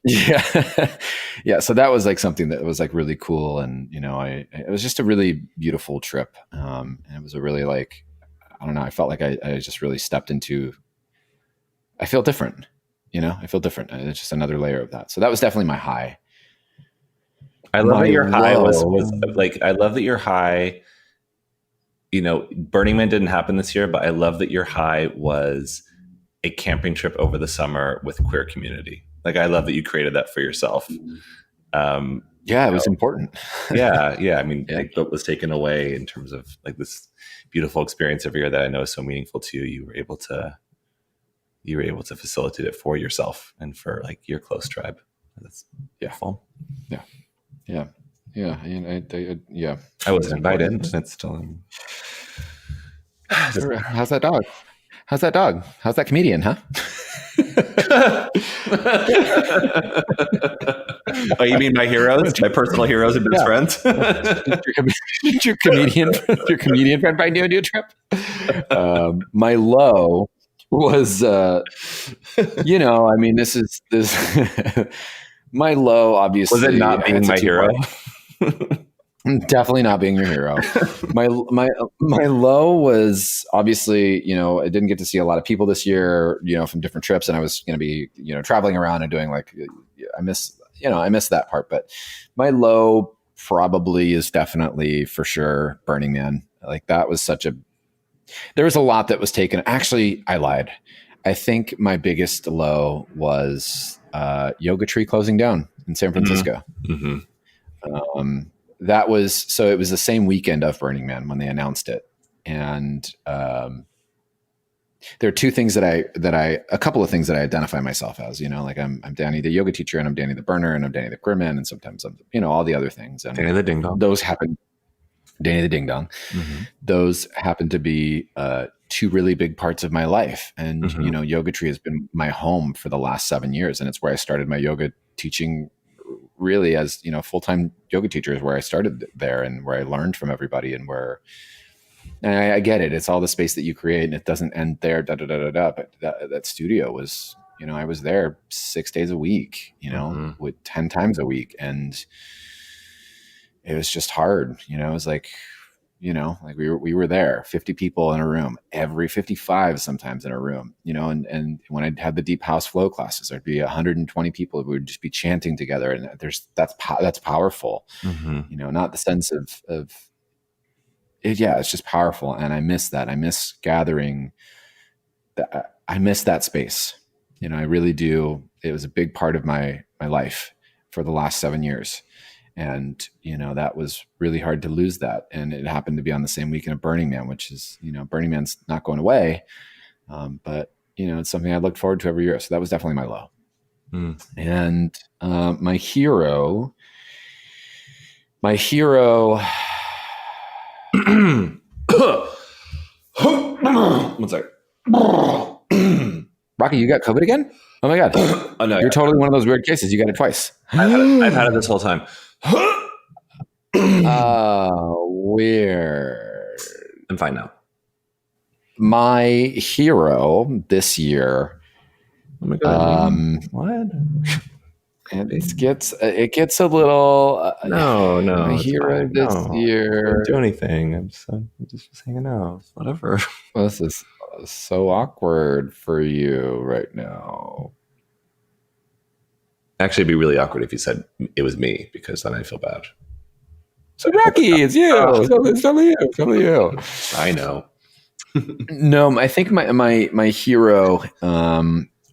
Yeah. Yeah. So that was like something that was like really cool. And, you know, it was just a really beautiful trip. And it was a really like, I don't know, I felt like I just really stepped into, I feel different, you know, I feel different. It's just another layer of that. So that was definitely my high. I love that your high was like, I love that your high, you know, Burning Man didn't happen this year, but I love that your high was a camping trip over the summer with queer community. Like, I love that you created that for yourself. Yeah, it was important. Yeah. I mean, like, what was taken away in terms of like this beautiful experience every year that I know is so meaningful to you. You were able to facilitate it for yourself and for like your close tribe. That's beautiful. Yeah. And I wasn't invited. And it's still. How's that dog? How's that comedian, huh? Oh, you mean my heroes, my personal heroes and best friends? your comedian friend find you a new trip? My low was, you know, I mean, this my low, obviously. Was it not being my hero? Definitely not being your hero. My low was obviously, you know, I didn't get to see a lot of people this year, you know, from different trips, and I was going to be, you know, traveling around and doing like, I miss that part. But my low probably is definitely for sure Burning Man. Like that was there was a lot that was taken. Actually, I lied. I think my biggest low was Yoga Tree closing down in San Francisco. Mm-hmm. That was, so it was the same weekend of Burning Man when they announced it. And there are a couple of things that I identify myself as, you know, like I'm Danny, the yoga teacher, and I'm Danny the burner, and I'm Danny the queer man. And sometimes I'm, you know, all the other things. And Danny the ding dong. Those happen. Danny the ding dong. Mm-hmm. Those happen to be two really big parts of my life. And, you know, Yoga Tree has been my home for the last 7 years. And it's where I started my yoga teaching really as, you know, full-time yoga teacher is where I started there, and where I learned from everybody, and where, and I get it. It's all the space that you create, and it doesn't end there, but that studio was, you know, I was there 6 days a week, you know, with 10 times a week. And it was just hard, you know, it was like, you know, like we were there, 50 people in a room, every 55 sometimes in a room, you know, and when I had the deep house flow classes, there'd be 120 people who would just be chanting together, and that's powerful, you know, not the sense of it, yeah, it's just powerful. And I miss that. I miss gathering. I miss that space, you know, I really do. It was a big part of my life for the last 7 years. And, you know, that was really hard to lose that. And it happened to be on the same weekend of Burning Man, which is, you know, Burning Man's not going away. But, you know, it's something I looked forward to every year. So that was definitely my low. And my hero. One sec. Rocky, you got COVID again? Oh my God. Oh no. You're totally one of those weird cases. You got it twice. I've had it this whole time. Weird. I'm fine now. my hero this year. Oh my God. What? It gets a little. No, My it's hero fine. this No, I year. didn't do anything. I'm just hanging out. Whatever. Well, this is so awkward for you right now. Actually, it'd be really awkward if you said it was me, because then I feel bad. So Rocky, it's you. It's totally you. I know. No, I think my hero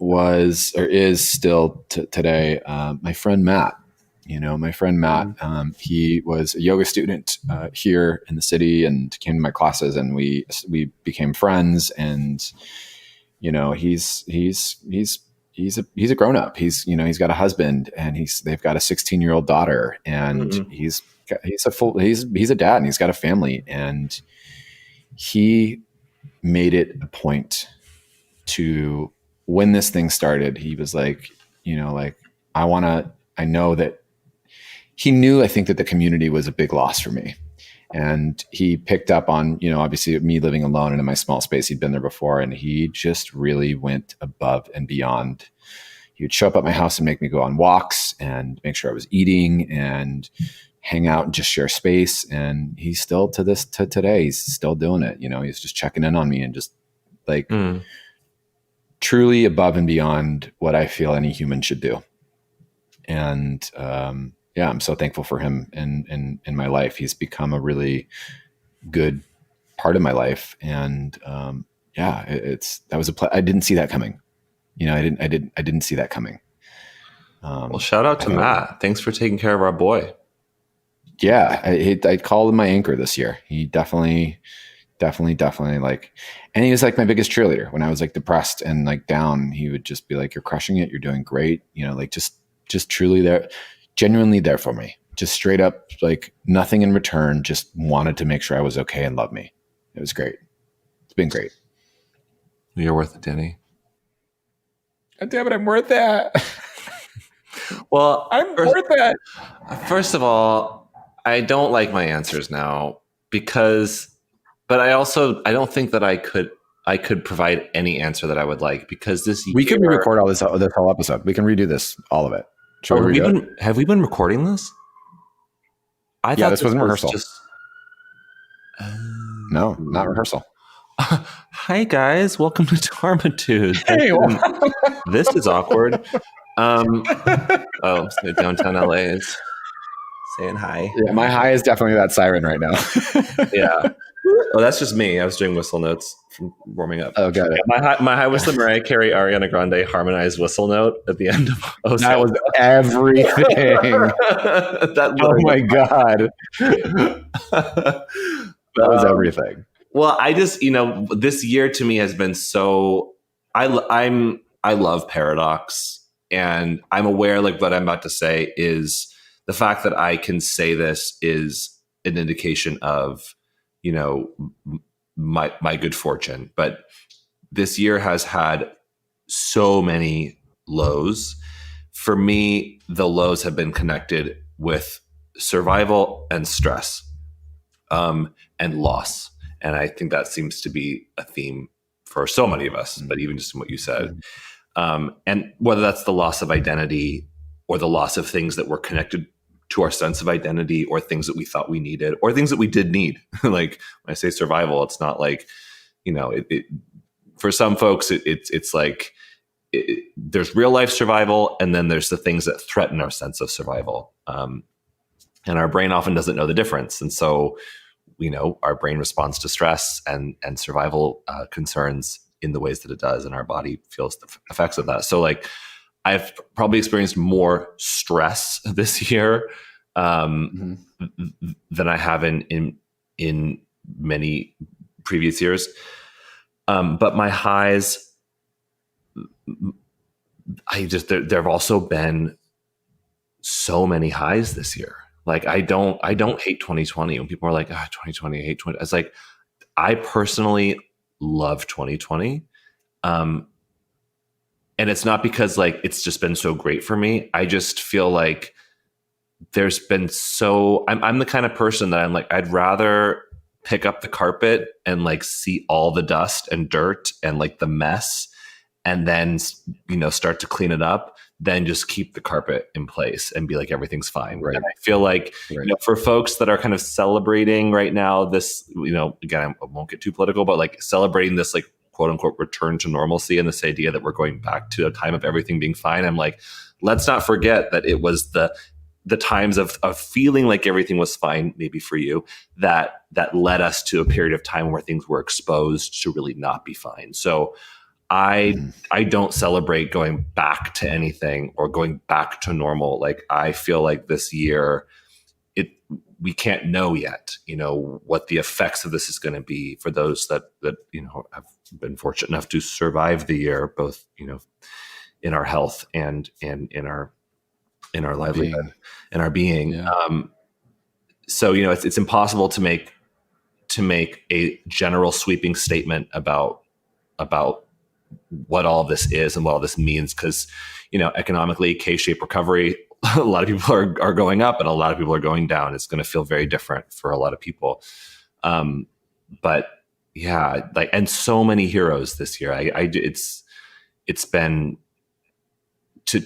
was or is still today my friend Matt. My friend Matt. He was a yoga student here in the city and came to my classes, and we became friends. And he's a grown up. He's got a husband, and they've got a 16-year-old daughter, and he's a dad, and he's got a family, and he made it a point to, when this thing started, he was like, I know that he knew, I think, that the community was a big loss for me. And he picked up on, obviously me living alone and in my small space, he'd been there before, and he just really went above and beyond. He would show up at my house and make me go on walks and make sure I was eating and hang out and just share space. And he's still to today, he's still doing it. He's just checking in on me and just like truly above and beyond what I feel any human should do. And, I'm so thankful for him in my life. He's become a really good part of my life. And, I didn't see that coming. I didn't see that coming. Well, shout out to Matt. Thanks for taking care of our boy. Yeah, I called him my anchor this year. He definitely like, and he was like my biggest cheerleader when I was like depressed and like down. He would just be like, "You're crushing it. You're doing great." Like just truly there, genuinely there for me. Just straight up, like nothing in return. Just wanted to make sure I was okay and love me. It was great. It's been great. You're worth it, Danny. God damn it, I'm worth that. Well, worth that. First of all, I don't like my answers now but I don't think that I could provide any answer that I would like, because we can re-record all this whole episode. We can redo this, all of it. Have we been recording this? I thought this wasn't rehearsal. No, not rehearsal. Hi guys, welcome to Dharma Dudes. Hey, this is awkward. Downtown LA is saying hi. Yeah, my hi is definitely that siren right now. Yeah. Oh, that's just me. I was doing whistle notes from warming up. Oh, got it. My high was the Mariah Carey, Ariana Grande harmonized whistle note at the end of That was everything. Oh my God. That was everything. Well, I just, this year to me has been so, I love paradox, and I'm aware like what I'm about to say is the fact that I can say this is an indication of, my good fortune. But this year has had so many lows. For me, the lows have been connected with survival and stress, and loss. And I think that seems to be a theme for so many of us, but even just in what you said. And whether that's the loss of identity or the loss of things that were connected to our sense of identity, or things that we thought we needed, or things that we did need. Like when I say survival, it's not like, for some folks, it's like there's real life survival, and then there's the things that threaten our sense of survival. And our brain often doesn't know the difference. And so, our brain responds to stress and survival concerns in the ways that it does, and our body feels the effects of that. So like, I've probably experienced more stress this year than I have in many previous years. But my highs, there have also been so many highs this year. Like I don't hate 2020. When people are like, 2020, I hate 20. It's like, I personally love 2020. And it's not because like it's just been so great for me. I just feel like there's been I'm the kind of person that I'm like, I'd rather pick up the carpet and like see all the dust and dirt and like the mess, and then, you know, start to clean it up, then just keep the carpet in place and be like, everything's fine. Right. And I feel like, you know, for folks that are kind of celebrating right now, this, you know, again, I won't get too political, but like celebrating this like quote unquote return to normalcy and this idea that we're going back to a time of everything being fine. I'm like, let's not forget that it was the times of feeling like everything was fine, maybe for you, that led us to a period of time where things were exposed to really not be fine. So I don't celebrate going back to anything or going back to normal. Like, I feel like this year, we can't know yet, you know, what the effects of this is going to be for those that, you know, have been fortunate enough to survive the year, both, you know, in our health and in our livelihood and our being. Yeah. So, you know, it's impossible to make a general sweeping statement about what all this is and what all this means. Cause, you know, economically, K-shaped recovery, a lot of people are going up and a lot of people are going down. It's going to feel very different for a lot of people. But yeah, like, and so many heroes this year. It's been to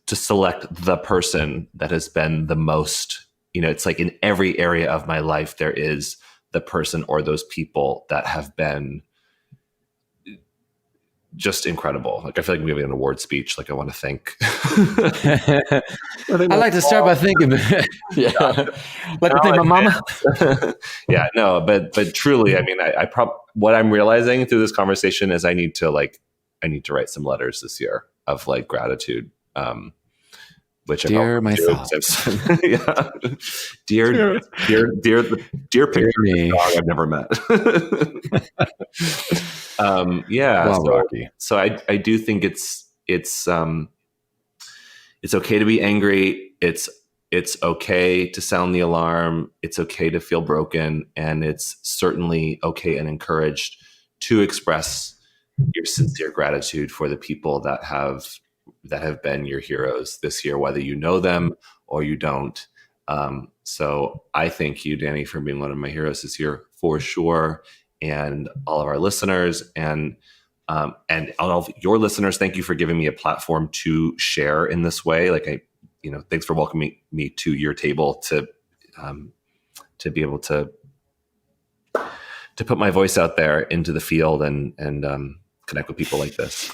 select the person that has been the most, you know, it's like in every area of my life, there is the person or those people that have been just incredible. Like, I feel like I'm giving an award speech. Like, I want to thank. I like to start by thanking. Like to thank my mama. Yeah, no, but truly, I mean, what I'm realizing through this conversation is I need to write some letters this year of like gratitude. Which dear myself. Yeah. Dear picture of this dog I've never met. Yeah. Well, Rocky. So I do think it's okay to be angry. It's okay to sound the alarm. It's okay to feel broken, and it's certainly okay and encouraged to express your sincere gratitude for the people that have been your heroes this year, whether you know them or you don't. So I thank you, Danny, for being one of my heroes this year for sure. And all of our listeners and all of your listeners, thank you for giving me a platform to share in this way. Like, thanks for welcoming me to your table to be able to put my voice out there into the field and connect with people like this.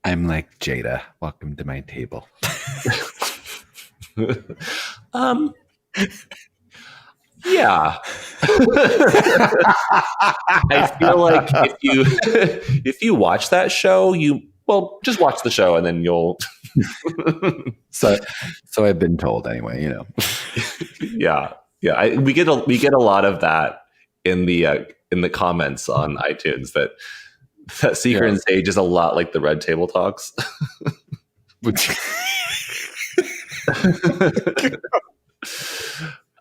I'm like, Jada, welcome to my table. Yeah. I feel like if you watch that show, just watch the show and then you'll. So I've been told anyway, you know. Yeah. We get a lot of that in the comments on iTunes that Seeker and Sage is a lot like the Red Table Talks.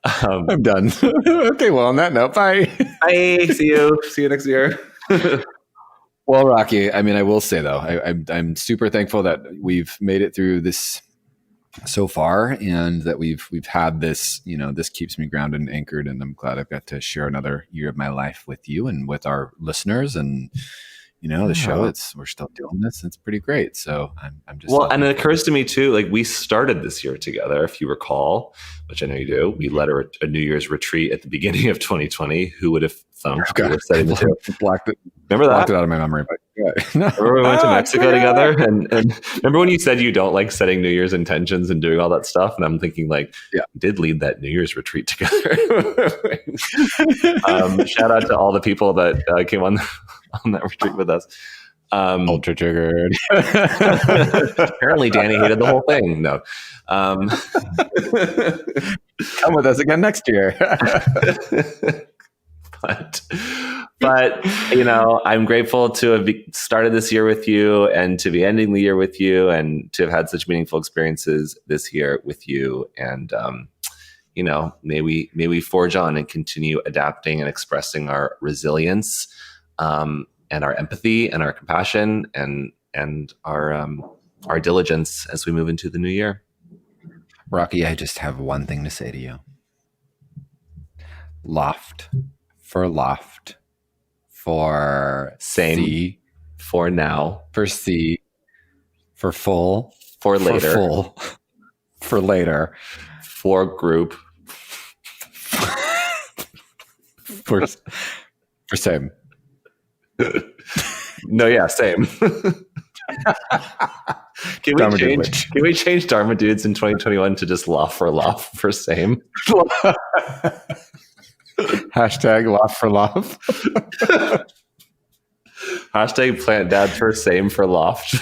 I'm done. Okay, well, on that note, bye. Bye. See you next year. Well, Rocky, I mean, I will say though, I'm super thankful that we've made it through this so far, and that we've had this. You know, this keeps me grounded and anchored, and I'm glad I've got to share another year of my life with you and with our listeners. And the show, we're still doing this. It's pretty great. So I'm just and it occurs to me too, like we started this year together, if you recall, which I know you do. We led a New Year's retreat at the beginning of 2020. Who would have thunk? Remember that? Blocked it out of my memory. But remember we went to Mexico together, and remember when you said you don't like setting New Year's intentions and doing all that stuff? And I'm thinking, like, we did lead that New Year's retreat together. Shout out to all the people that came on that retreat with us. Ultra triggered. Apparently Danny hated the whole thing. No. Come with us again next year. but I'm grateful to have started this year with you and to be ending the year with you and to have had such meaningful experiences this year with you. And may we forge on and continue adapting and expressing our resilience, and our empathy and our compassion and our diligence as we move into the new year. Rocky, I just have one thing to say to you. Loft for loft, for Same. C, For now. for C, for full, For later. for full, for later, For group. for same. No, yeah, same. Can we change Dharma Dudes in 2021 to just law for same? Hashtag loft for loft. Hashtag plant dad for same for loft.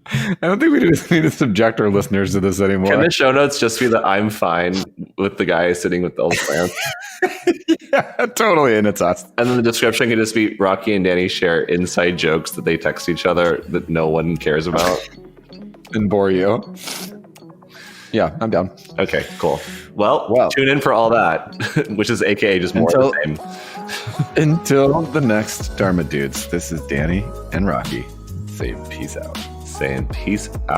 I don't think we need to subject our listeners to this anymore. Can the show notes just be that I'm fine with the guy sitting with all the plants? Yeah, totally. And it's us. And then the description can just be Rocky and Danny share inside jokes that they text each other that no one cares about. And bore you. Yeah, I'm down. Okay, cool. Well, tune in for all that, which is AKA just more of the same. Until the next Dharma Dudes, this is Danny and Rocky saying peace out. Saying peace out.